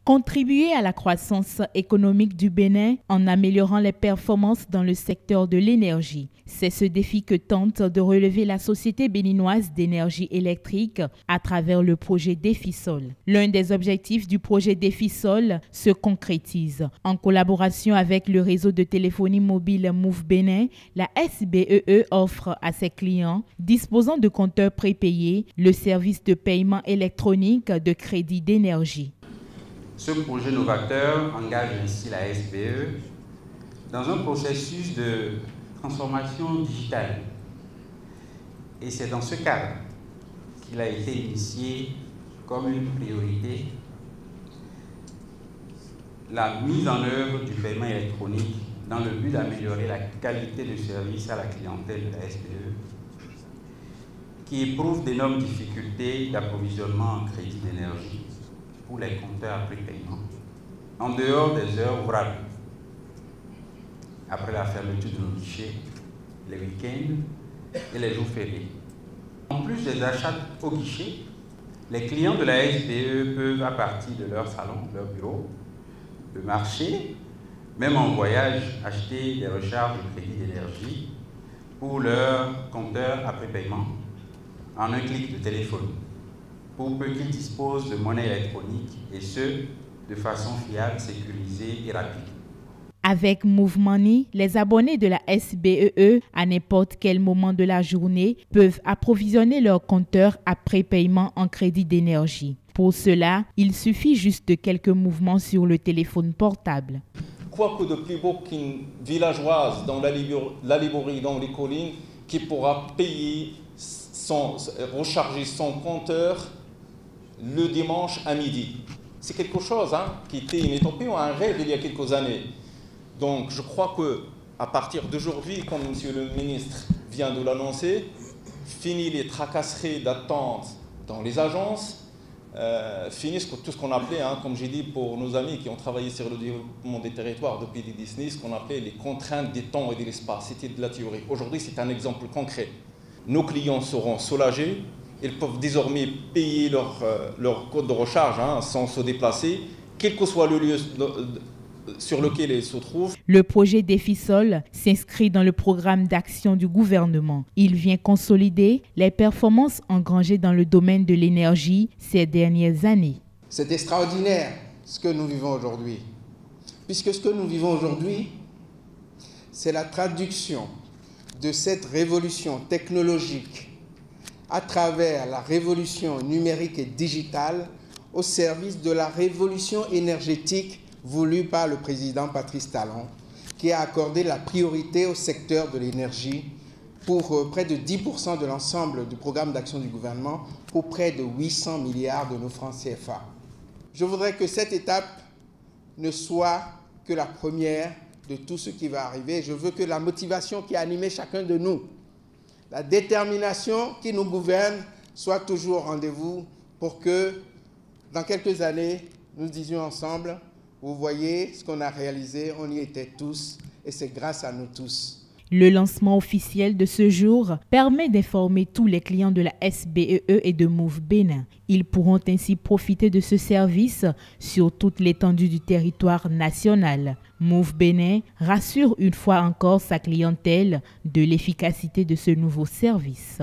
Contribuer à la croissance économique du Bénin en améliorant les performances dans le secteur de l'énergie. C'est ce défi que tente de relever la Société béninoise d'énergie électrique à travers le projet Défisol. L'un des objectifs du projet Défisol se concrétise. En collaboration avec le réseau de téléphonie mobile Move Bénin, la SBEE offre à ses clients disposant de compteurs prépayés le service de paiement électronique de crédit d'énergie. Ce projet novateur engage ainsi la SBE dans un processus de transformation digitale. Et c'est dans ce cadre qu'il a été initié comme une priorité la mise en œuvre du paiement électronique dans le but d'améliorer la qualité de service à la clientèle de la SBE qui éprouve d'énormes difficultés d'approvisionnement en crédit d'énergie pour les compteurs après paiement, en dehors des heures ouvrables, après la fermeture de nos guichets, les week-ends et les jours fériés. En plus des achats au guichet, les clients de la SBE peuvent, à partir de leur salon, leur bureau, de marché, même en voyage, acheter des recharges de crédit d'énergie pour leur compteur après paiement en un clic de téléphone, pour peu qu'ils disposent de monnaie électronique et ce, de façon fiable, sécurisée et rapide. Avec Move Money, les abonnés de la SBEE, à n'importe quel moment de la journée, peuvent approvisionner leur compteur après paiement en crédit d'énergie. Pour cela, il suffit juste de quelques mouvements sur le téléphone portable. Quoi que de plus beau qu'une villageoise dans la Liborie, dans les collines, qui pourra payer recharger son compteur le dimanche à midi. C'est quelque chose qui était une utopie ou un rêve il y a quelques années. Donc je crois qu'à partir d'aujourd'hui, comme M. le ministre vient de l'annoncer, fini les tracasseries d'attente dans les agences, finissent tout ce qu'on appelait, comme j'ai dit pour nos amis qui ont travaillé sur le développement des territoires depuis les Disney, ce qu'on appelait les contraintes des temps et de l'espace. C'était de la théorie. Aujourd'hui, c'est un exemple concret. Nos clients seront soulagés. Ils peuvent désormais payer leur code de recharge sans se déplacer, quel que soit le lieu sur lequel ils se trouvent. Le projet Défisol s'inscrit dans le programme d'action du gouvernement. Il vient consolider les performances engrangées dans le domaine de l'énergie ces dernières années. C'est extraordinaire ce que nous vivons aujourd'hui, puisque ce que nous vivons aujourd'hui, c'est la traduction de cette révolution technologique à travers la révolution numérique et digitale au service de la révolution énergétique voulue par le président Patrice Talon, qui a accordé la priorité au secteur de l'énergie pour près de 10% de l'ensemble du programme d'action du gouvernement, pour près de 800 milliards de nos francs CFA. Je voudrais que cette étape ne soit que la première de tout ce qui va arriver. Je veux que la motivation qui a animé chacun de nous, la détermination qui nous gouverne, soit toujours au rendez-vous pour que, dans quelques années, nous disions ensemble, vous voyez ce qu'on a réalisé, on y était tous et c'est grâce à nous tous. Le lancement officiel de ce jour permet d'informer tous les clients de la SBEE et de Move Bénin. Ils pourront ainsi profiter de ce service sur toute l'étendue du territoire national. Move Bénin rassure une fois encore sa clientèle de l'efficacité de ce nouveau service.